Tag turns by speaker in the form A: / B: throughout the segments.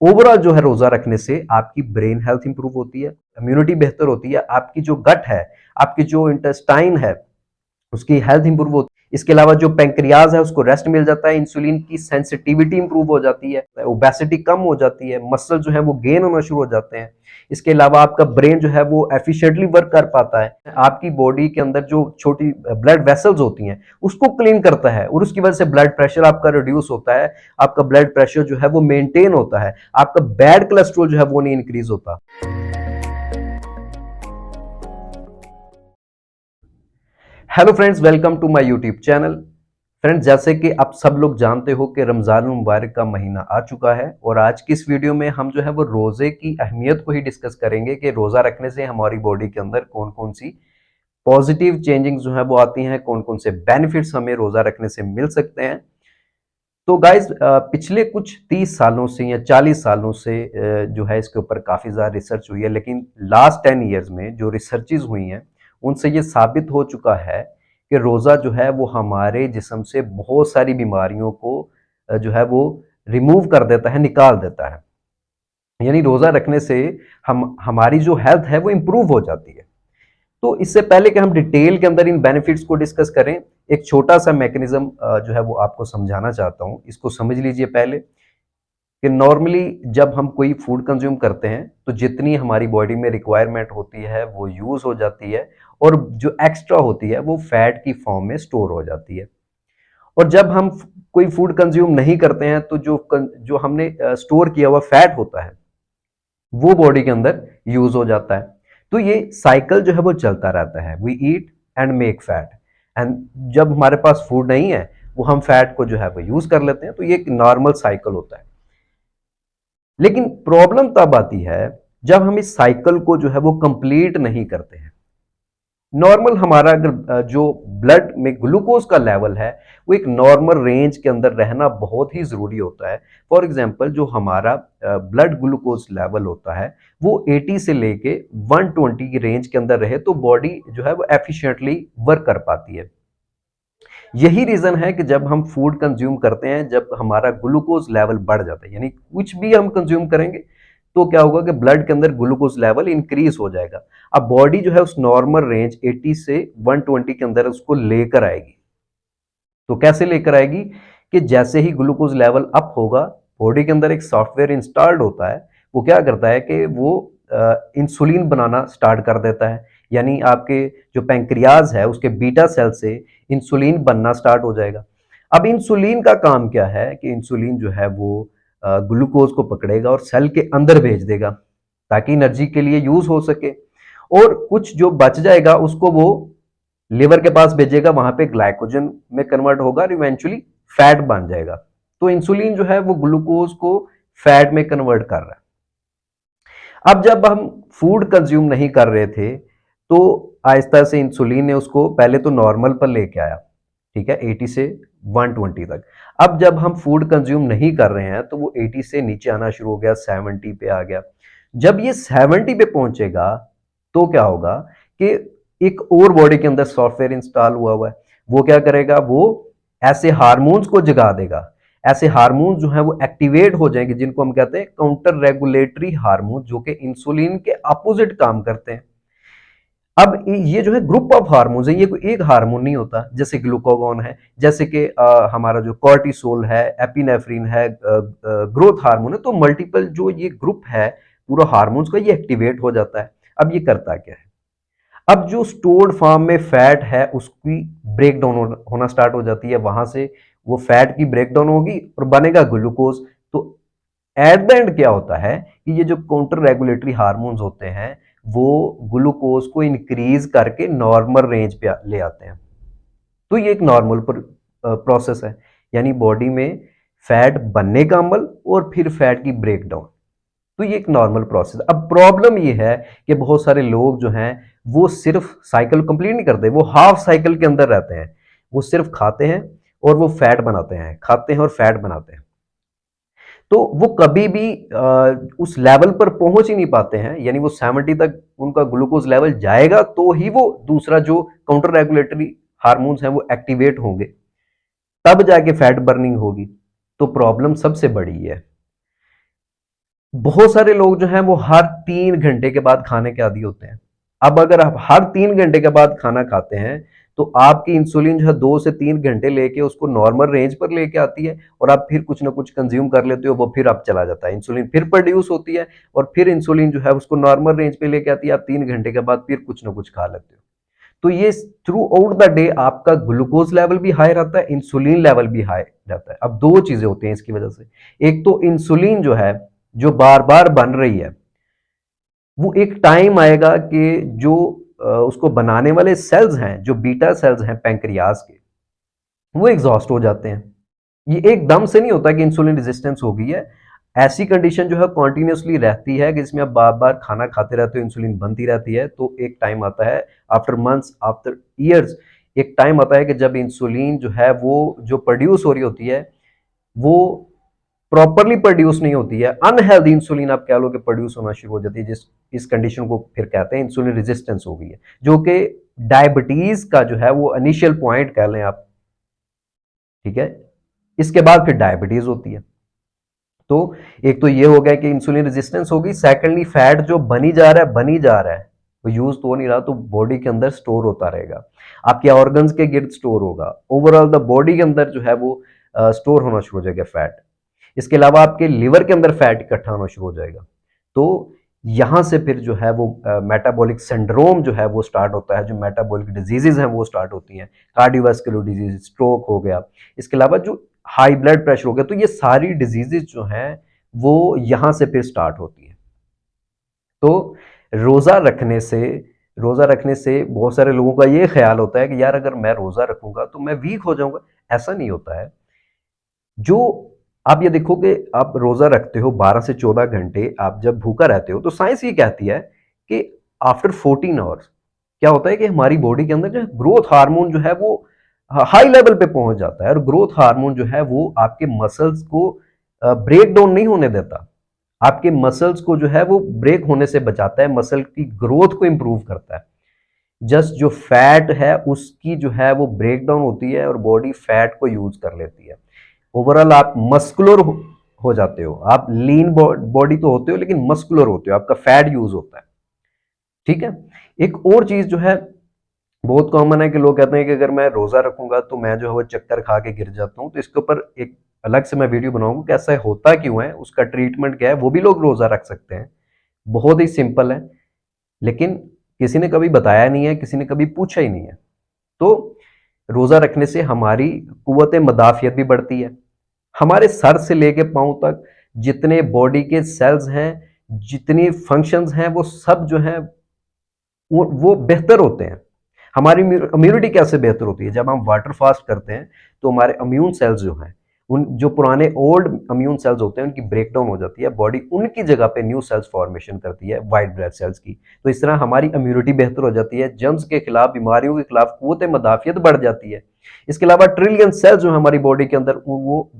A: Overall जो है रोजा रखने से आपकी ब्रेन हेल्थ इंप्रूव होती है, इम्यूनिटी बेहतर होती है, आपकी जो गट है, आपकी जो इंटेस्टाइन है, उसकी हेल्थ इंप्रूव होती है। इसके अलावा जो पैंक्रियाज है उसको रेस्ट मिल जाता है, इंसुलिन की सेंसिटिविटी इंप्रूव हो जाती है, ओबेसिटी कम हो जाती है, मसल जो है वो गेन होना शुरू हो जाते हैं। इसके अलावा आपका ब्रेन जो है वो एफिशिएंटली वर्क कर पाता है, आपकी बॉडी के अंदर जो छोटी ब्लड वेसल्स होती हैं उसको क्लीन करता है और उसकी वजह से ब्लड प्रेशर आपका रिड्यूस होता है, आपका ब्लड प्रेशर जो है वो मेंटेन होता है, आपका बैड कोलेस्ट्रॉल जो है वो नहीं इंक्रीज होता। Hello friends, welcome to my YouTube channel. Friends, जैसे कि आप सब लोग जानते हो कि रमजान मुबारक का महीना आ चुका है और आज की इस वीडियो में हम जो है वो रोजे की अहमियत को ही डिस्कस करेंगे कि रोजा रखने से हमारी बॉडी के अंदर कौन कौन सी पॉजिटिव चेंजिंग जो है वो आती हैं, कौन कौन से बेनिफिट्स हमें रोजा रखने से मिल सकते हैं। तो गाइज, पिछले कुछ 30 सालों से या 40 सालों से जो है इसके ऊपर काफ़ी ज़्यादा रिसर्च हुई है, लेकिन लास्ट 10 ईयर्स में जो रिसर्चेज हुई हैं उनसे ये साबित हो चुका है कि रोज़ा जो है वो हमारे जिस्म से बहुत सारी बीमारियों को जो है वो रिमूव कर देता है, निकाल देता है। यानी रोज़ा रखने से हम हमारी जो हेल्थ है वो इम्प्रूव हो जाती है। तो इससे पहले कि हम डिटेल के अंदर इन बेनिफिट्स को डिस्कस करें, एक छोटा सा मैकेनिज्म जो है वो आपको समझाना चाहता हूं। इसको समझ लीजिए पहले कि नॉर्मली जब हम कोई फूड कंज्यूम करते हैं तो जितनी हमारी बॉडी में रिक्वायरमेंट होती है वो यूज हो जाती है और जो एक्स्ट्रा होती है वो फैट की फॉर्म में स्टोर हो जाती है। और जब हम कोई फूड कंज्यूम नहीं करते हैं तो जो हमने स्टोर किया हुआ फैट होता है वो बॉडी के अंदर यूज हो जाता है। तो ये साइकिल जो है वो चलता रहता है, we eat and make fat, and जब हमारे पास फूड नहीं है वो हम फैट को जो है वो यूज कर लेते हैं। तो ये एक नॉर्मल साइकिल होता है। लेकिन प्रॉब्लम तब आती है जब हम इस साइकिल को जो है वो कंप्लीट नहीं करते हैं। नॉर्मल हमारा अगर जो ब्लड में ग्लूकोज का लेवल है वो एक नॉर्मल रेंज के अंदर रहना बहुत ही ज़रूरी होता है। फॉर एग्जांपल, जो हमारा ब्लड ग्लूकोज लेवल होता है वो 80 से लेके 120 की रेंज के अंदर रहे तो बॉडी जो है वो एफिशिएंटली वर्क कर पाती है। यही रीज़न है कि जब हम फूड कंज्यूम करते हैं, जब हमारा ग्लूकोज लेवल बढ़ जाता है, यानी कुछ भी हम कंज्यूम करेंगे तो क्या होगा कि ब्लड के अंदर ग्लूकोज लेवल इंक्रीज हो जाएगा। अब बॉडी जो है उस नॉर्मल रेंज 80 से 120 के अंदर उसको लेकर आएगी। तो कैसे लेकर आएगी कि जैसे ही ग्लूकोज लेवल अप होगा, बॉडी के अंदर एक सॉफ्टवेयर इंस्टॉल्ड होता है, वो क्या करता है कि वो इंसुलिन बनाना स्टार्ट कर देता है। यानी आपके जो पैंक्रियाज है उसके बीटा सेल से इंसुलिन बनना स्टार्ट हो जाएगा। अब इंसुलिन का काम क्या है कि इंसुलिन जो है वो ग्लूकोज को पकड़ेगा और सेल के अंदर भेज देगा ताकि एनर्जी के लिए यूज हो सके, और कुछ जो बच जाएगा उसको वो लिवर के पास भेजेगा, वहां पे ग्लाइकोजन में कन्वर्ट होगा और इवेंचुअली फैट बन जाएगा। तो इंसुलिन जो है वो ग्लूकोज को फैट में कन्वर्ट कर रहा है। अब जब हम फूड कंज्यूम नहीं कर रहे थे तो आहिस्ता से इंसुलिन ने उसको पहले तो नॉर्मल पर लेके आया, ठीक है, 80 से 120 तक। अब जब हम फूड कंज्यूम नहीं कर रहे हैं तो वो 80 से नीचे आना शुरू हो गया, 70 पे आ गया। जब ये 70 पे पहुंचेगा तो क्या होगा कि एक और बॉडी के अंदर सॉफ्टवेयर इंस्टॉल हुआ है, वो क्या करेगा, वो ऐसे हार्मोन्स को जगा देगा। ऐसे हार्मोन जो है वो एक्टिवेट हो जाएंगे जिनको हम कहते हैं काउंटर रेगुलेटरी हार्मोन, जो कि इंसुलिन के अपोजिट काम करते हैं। अब ये जो है ग्रुप ऑफ हार्मोन्स है, ये कोई एक हार्मोन नहीं होता। जैसे ग्लूकागॉन है, जैसे कि हमारा जो कॉर्टिसोल है, एपिनेफ्रिन है, ग्रोथ हार्मोन है, तो मल्टीपल जो ये ग्रुप है पूरा हार्मोन्स का, ये एक्टिवेट हो जाता है। अब ये करता क्या है, अब जो स्टोर्ड फॉर्म में फैट है उसकी ब्रेक डाउन होना स्टार्ट हो जाती है, वहां से वो फैट की ब्रेक डाउन होगी और बनेगा ग्लूकोज। तो एट द एंड क्या होता है कि ये जो काउंटर रेगुलेटरी हार्मोन्स होते हैं वो ग्लूकोज को इंक्रीज करके नॉर्मल रेंज पे ले आते हैं। तो ये एक नॉर्मल प्रोसेस है, यानी बॉडी में फैट बनने का अमल और फिर फैट की ब्रेकडाउन। तो ये एक नॉर्मल प्रोसेस। अब प्रॉब्लम ये है कि बहुत सारे लोग जो हैं वो सिर्फ साइकिल कंप्लीट नहीं करते, वो हाफ साइकिल के अंदर रहते हैं। वो सिर्फ खाते हैं और वो फैट बनाते हैं, खाते हैं और फैट बनाते हैं। तो वो कभी भी उस लेवल पर पहुंच ही नहीं पाते हैं, यानी वो 70 तक उनका ग्लूकोज लेवल जाएगा तो ही वो दूसरा जो काउंटर रेगुलेटरी हार्मोन्स हैं वो एक्टिवेट होंगे, तब जाके फैट बर्निंग होगी। तो प्रॉब्लम सबसे बड़ी है। बहुत सारे लोग जो हैं वो हर 3 घंटे के बाद खाने के आदी होते हैं। अब अगर आप हर 3 घंटे के बाद खाना खाते हैं तो आपकी इंसुलिन जो है 2 से 3 घंटे लेके उसको नॉर्मल रेंज पर लेके आती है और आप फिर कुछ ना कुछ कंज्यूम कर लेते हो, वो फिर आप चला जाता है, इंसुलिन फिर प्रोड्यूस होती है और फिर इंसुलिन जो है उसको नॉर्मल रेंज पे लेके आती है। आप 3 घंटे के बाद फिर कुछ ना कुछ खा लेते हो। तो ये थ्रू आउट द डे आपका ग्लूकोज लेवल भी हाई रहता है, इंसुलिन लेवल भी हाई रहता है। अब दो चीजें होती हैं इसकी वजह से। एक तो इंसुलिन जो है जो बार बार बन रही है, वो एक टाइम आएगा कि जो उसको बनाने वाले सेल्स हैं, जो बीटा सेल्स हैं पैंक्रियाज के, वो एग्जॉस्ट हो जाते हैं। ये एकदम से नहीं होता कि इंसुलिन रेजिस्टेंस हो गई है। ऐसी कंडीशन जो है कॉन्टिन्यूसली रहती है कि जिसमें आप बार बार खाना खाते रहते हो, इंसुलिन बनती रहती है। तो एक टाइम आता है, आफ्टर मंथ्स, आफ्टर ईयर्स, एक टाइम आता है कि जब इंसुलिन जो है वो जो प्रोड्यूस हो रही होती है वो प्रॉपरली प्रोड्यूस नहीं होती है, अनहेल्दी इंसुलिन आप कह लो कि प्रोड्यूस होना शुरू हो जाती है। जिस इस कंडीशन को फिर कहते हैं इंसुलिन रेजिस्टेंस हो गई है, जो कि डायबिटीज का जो है वो इनिशियल पॉइंट कह लें आप। ठीक है, इसके बाद फिर डायबिटीज होती है। तो एक तो ये हो गया कि इंसुलिन रेजिस्टेंस होगी, सेकेंडली फैट जो बनी जा रहा है, वो यूज तो हो नहीं रहा, तो बॉडी के अंदर स्टोर होता रहेगा, आपके ऑर्गन्स के गिर्द स्टोर होगा, ओवरऑल द बॉडी के अंदर जो है वो स्टोर होना शुरू हो जाएगा फैट। इसके अलावा आपके लिवर के अंदर फैट इकट्ठा होना शुरू हो जाएगा। तो यहां से फिर जो है वो मेटाबॉलिक सिंड्रोम जो है वो स्टार्ट होता है, जो मेटाबॉलिक डिजीजेज हैं वो स्टार्ट होती हैं, कार्डियोवास्कुलर डिजीज, स्ट्रोक हो गया, इसके अलावा जो हाई ब्लड प्रेशर हो गया। तो ये सारी डिजीजेज जो हैं वो यहां से फिर स्टार्ट होती है। तो रोजा रखने से रोजा रखने से बहुत सारे लोगों का ये ख्याल होता है कि यार अगर मैं रोजा रखूंगा तो मैं वीक हो जाऊंगा। ऐसा नहीं होता है। जो आप ये देखो कि आप रोजा रखते हो 12 से 14 घंटे, आप जब भूखा रहते हो तो साइंस ये कहती है कि आफ्टर 14 आवर्स क्या होता है कि हमारी बॉडी के अंदर जो ग्रोथ हार्मोन जो है वो हाई लेवल पे पहुंच जाता है। और ग्रोथ हार्मोन जो है वो आपके मसल्स को ब्रेक डाउन नहीं होने देता, आपके मसल्स को जो है वो ब्रेक होने से बचाता है, मसल की ग्रोथ को इंप्रूव करता है। जस्ट जो फैट है उसकी जो है वो ब्रेक डाउन होती है और बॉडी फैट को यूज कर लेती है। ओवरऑल आप मस्कुलर हो जाते हो, आप लीन बॉडी तो होते हो लेकिन मस्कुलर होते हो, आपका फैट यूज होता है। ठीक है। एक और चीज जो है बहुत कॉमन है कि लोग कहते हैं कि अगर मैं रोजा रखूंगा तो मैं जो है वो चक्कर खा के गिर जाता हूं। तो इसके ऊपर एक अलग से मैं वीडियो बनाऊंगा कि ऐसा होता क्यों है, उसका ट्रीटमेंट क्या है, वो भी लोग रोजा रख सकते हैं। बहुत ही सिंपल है, लेकिन किसी ने कभी बताया नहीं है, किसी ने कभी पूछा ही नहीं है। तो रोजा रखने से हमारी कुव्वत मदाफियत भी बढ़ती है। हमारे सर से लेके पांव तक जितने बॉडी के सेल्स हैं, जितनी फंक्शंस हैं, वो सब जो हैं वो बेहतर होते हैं। हमारी इम्यूनिटी कैसे बेहतर होती है, जब हम वाटर फास्ट करते हैं तो हमारे इम्यून सेल्स जो हैं, उन जो पुराने ओल्ड इम्यून सेल्स होते हैं उनकी ब्रेकडाउन हो जाती है, बॉडी उनकी जगह पे न्यू सेल्स फॉर्मेशन करती है, वाइट ब्लड सेल्स की। तो इस तरह हमारी इम्यूनिटी बेहतर हो जाती है, जर्म्स के खिलाफ, बीमारियों के खिलाफ कुव्वत मदाफियत बढ़ जाती है। इसके अलावा ट्रिलियन सेल्स जो हमारी बॉडी के अंदर, वो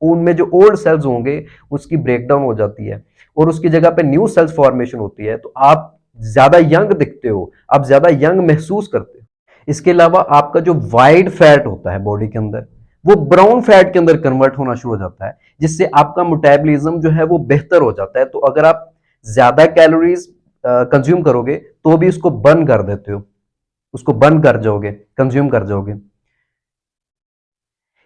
A: उनमें जो ओल्ड सेल्स होंगे उसकी ब्रेकडाउन हो जाती है और उसकी जगह पे न्यू सेल्स फॉर्मेशन होती है। तो आप ज्यादा यंग दिखते हो, आप ज्यादा यंग महसूस करते हो। इसके अलावा आपका जो वाइट फैट होता है बॉडी के अंदर, वो ब्राउन फैट के अंदर कन्वर्ट होना शुरू हो जाता है, जिससे आपका मेटाबॉलिज्म जो है वो बेहतर हो जाता है। तो अगर आप ज्यादा कैलोरीज कंज्यूम करोगे तो भी उसको बर्न कर देते हो, उसको बर्न कर जाओगे, कंज्यूम कर जाओगे।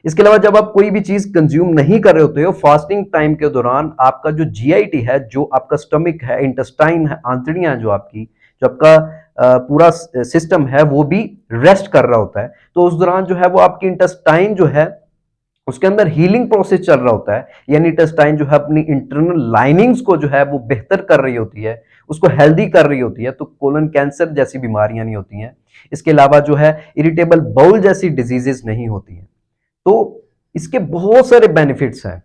A: इसके अलावा जब आप कोई भी चीज कंज्यूम नहीं कर रहे होते हो फास्टिंग टाइम के दौरान, आपका जो जीआईटी है, जो आपका स्टमक है, इंटेस्टाइन है, आंतड़ियां जो आपकी, जो आपका पूरा सिस्टम है, वो भी रेस्ट कर रहा होता है। तो उस दौरान जो है वो आपकी इंटेस्टाइन जो है उसके अंदर हीलिंग प्रोसेस चल रहा होता है, यानी इंटेस्टाइन जो है अपनी इंटरनल लाइनिंग्स को जो है वो बेहतर कर रही होती है, उसको हेल्दी कर रही होती है। तो कोलन कैंसर जैसी बीमारियां नहीं होती हैं। इसके अलावा जो है इरिटेबल बाउल जैसी डिजीजेस नहीं होती हैं। तो इसके बहुत सारे बेनिफिट्स हैं।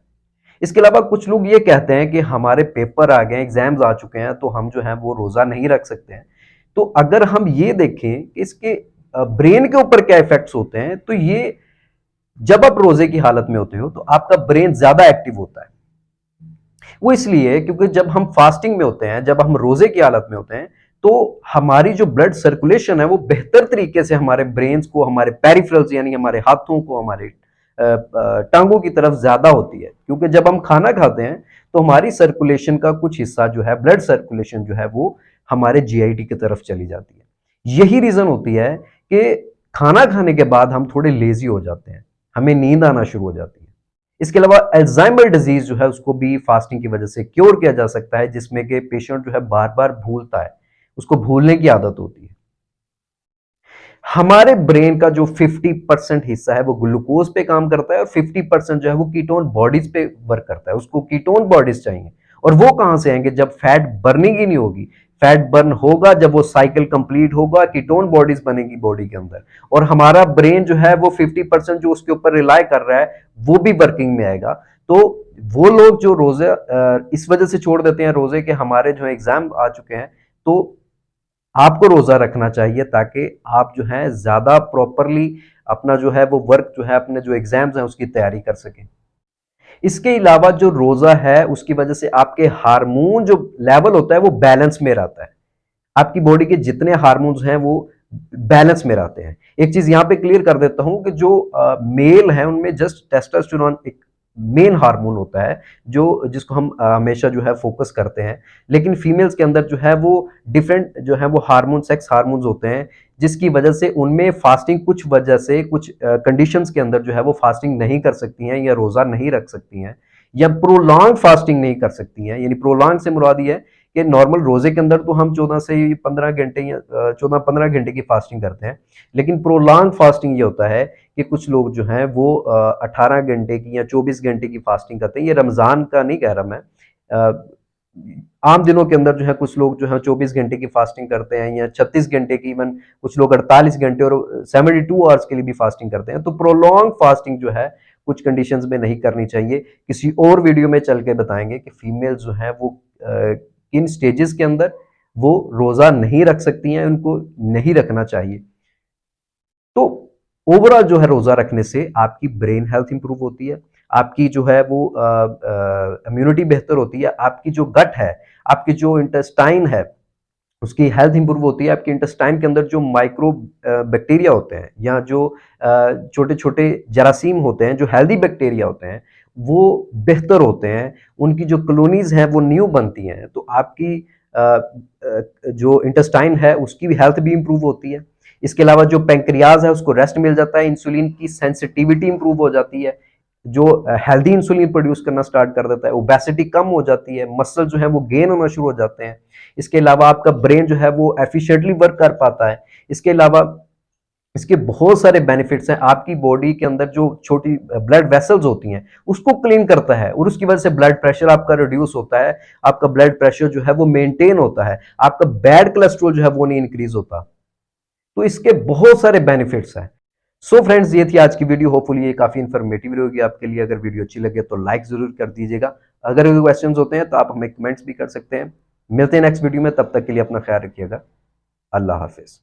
A: इसके अलावा कुछ लोग ये कहते हैं कि हमारे पेपर आ गए, एग्जाम्स आ चुके हैं, तो हम जो है वो रोजा नहीं रख सकते हैं। तो अगर हम ये देखें कि इसके ब्रेन के ऊपर क्या इफेक्ट्स होते हैं, तो ये जब आप रोजे की हालत में होते हो तो आपका ब्रेन ज्यादा एक्टिव होता है। वो इसलिए क्योंकि जब हम फास्टिंग में होते हैं, जब हम रोजे की हालत में होते हैं, तो हमारी जो ब्लड सर्कुलेशन है वो बेहतर तरीके से हमारे ब्रेन को, हमारे पेरिफेरल्स यानी हमारे हाथों को, हमारे टांगों की तरफ ज्यादा होती है, क्योंकि जब हम खाना खाते हैं तो हमारी सर्कुलेशन का कुछ हिस्सा जो है, ब्लड सर्कुलेशन जो है वो हमारे जीआईटी की तरफ चली जाती है। यही रीजन होती है कि खाना खाने के बाद हम थोड़े लेजी हो जाते हैं, हमें नींद आना शुरू हो जाती है। इसके अलावा अल्जाइमर डिजीज जो है उसको भी फास्टिंग की वजह से क्योर किया जा सकता है, जिसमें कि पेशेंट जो है बार बार भूलता है, उसको भूलने की आदत होती है। हमारे ब्रेन का जो 50% हिस्सा है वो ग्लूकोज पे काम करता है और 50% जो है वो कीटोन बॉडीज पे वर्क करता है। उसको कीटोन बॉडीज चाहिए, और वो कहां से आएंगे? जब फैट बर्निंग ही नहीं होगी। फैट बर्न होगा जब वो साइकिल कंप्लीट होगा, कीटोन बॉडीज बनेगी बॉडी के अंदर, और हमारा ब्रेन जो है वो 50% जो उसके ऊपर रिलाय कर रहा है वो भी वर्किंग में आएगा। तो वो लोग जो रोजे इस वजह से छोड़ देते हैं रोजे के, हमारे जो एग्जाम आ चुके हैं, तो आपको रोजा रखना चाहिए ताकि आप जो है ज्यादा प्रॉपरली अपना जो है वो वर्क जो है, अपने जो एग्जाम्स हैं उसकी तैयारी कर सकें। इसके अलावा जो रोजा है उसकी वजह से आपके हार्मोन जो लेवल होता है वो बैलेंस में रहता है। आपकी बॉडी के जितने हार्मोन्स हैं वो बैलेंस में रहते हैं। एक चीज यहां पे क्लियर कर देता हूं कि जो मेल है उनमें जस्ट टेस्टोस्टेरोन एक मेन हार्मोन होता है, जो जिसको हम हमेशा जो है फोकस करते हैं। लेकिन फीमेल्स के अंदर जो है वो डिफरेंट जो है वो हार्मोन, सेक्स हार्मोन्स होते हैं, जिसकी वजह से उनमें फास्टिंग कुछ वजह से कुछ कंडीशंस के अंदर जो है वो फास्टिंग नहीं कर सकती हैं या रोजा नहीं रख सकती हैं, या प्रोलॉन्ग फास्टिंग नहीं कर सकती हैं। यानी प्रोलॉन्ग से मुराद ये है कि नॉर्मल रोजे के अंदर तो हम 14 से 15 घंटे या 14-15 घंटे की फास्टिंग करते हैं, लेकिन प्रोलॉन्ग फास्टिंग ये होता है कि कुछ लोग जो हैं वो 18 घंटे की या 24 घंटे की फास्टिंग करते हैं। ये रमजान का नहीं कह रहा मैं, आम दिनों के अंदर जो है कुछ लोग जो है 24 घंटे की फास्टिंग करते हैं या 36 घंटे की, इवन कुछ लोग 48 घंटे और 72 आवर्स के लिए भी फास्टिंग करते हैं। तो प्रोलॉन्ग फास्टिंग जो है कुछ कंडीशंस में नहीं करनी चाहिए। किसी और वीडियो में चल के बताएंगे कि फीमेल जो है वो किन स्टेजेस के अंदर वो रोजा नहीं रख सकती हैं, उनको नहीं रखना चाहिए। तो ओवरऑल जो है रोजा रखने से आपकी ब्रेन हेल्थ इंप्रूव होती है, आपकी जो है वो इम्यूनिटी बेहतर होती है, आपकी जो गट है, आपकी जो इंटेस्टाइन है उसकी हेल्थ इंप्रूव होती है। आपके इंटेस्टाइन के अंदर जो माइक्रो बैक्टीरिया होते हैं या जो छोटे छोटे जरासीम होते हैं, जो हेल्दी बैक्टीरिया होते हैं, वो बेहतर होते हैं, उनकी जो कॉलोनीज हैं वो न्यू बनती हैं। तो आपकी जो इंटेस्टाइन है उसकी भी हेल्थ भी इंप्रूव होती है। इसके अलावा जो पेंक्रियाज है उसको रेस्ट मिल जाता है, इंसुलिन की सेंसिटिविटी इंप्रूव हो जाती है, जो हेल्दी इंसुलिन प्रोड्यूस करना स्टार्ट कर देता है, ओबेसिटी कम हो जाती है, मसल जो है वो गेन होना शुरू हो जाते हैं। इसके अलावा आपका ब्रेन जो है वो एफिशिएंटली वर्क कर पाता है। इसके अलावा इसके बहुत सारे बेनिफिट्स हैं। आपकी बॉडी के अंदर जो छोटी ब्लड वेसल्स होती हैं उसको क्लीन करता है, और उसकी वजह से ब्लड प्रेशर आपका रिड्यूस होता है, आपका ब्लड प्रेशर जो है वो मेंटेन होता है, आपका बैड कोलेस्ट्रॉल जो है वो नहीं इंक्रीज होता। तो इसके बहुत सारे बेनिफिट्स हैं। सो फ्रेंड्स, ये थी आज की वीडियो। होपफुली ये काफी इंफॉर्मेटिव रहेगी आपके लिए। अगर वीडियो अच्छी लगे तो लाइक जरूर कर दीजिएगा। अगर कोई क्वेश्चन होते हैं तो आप हमें कमेंट्स भी कर सकते हैं। मिलते हैं नेक्स्ट वीडियो में, तब तक के लिए अपना ख्याल रखिएगा। अल्लाह हाफिज।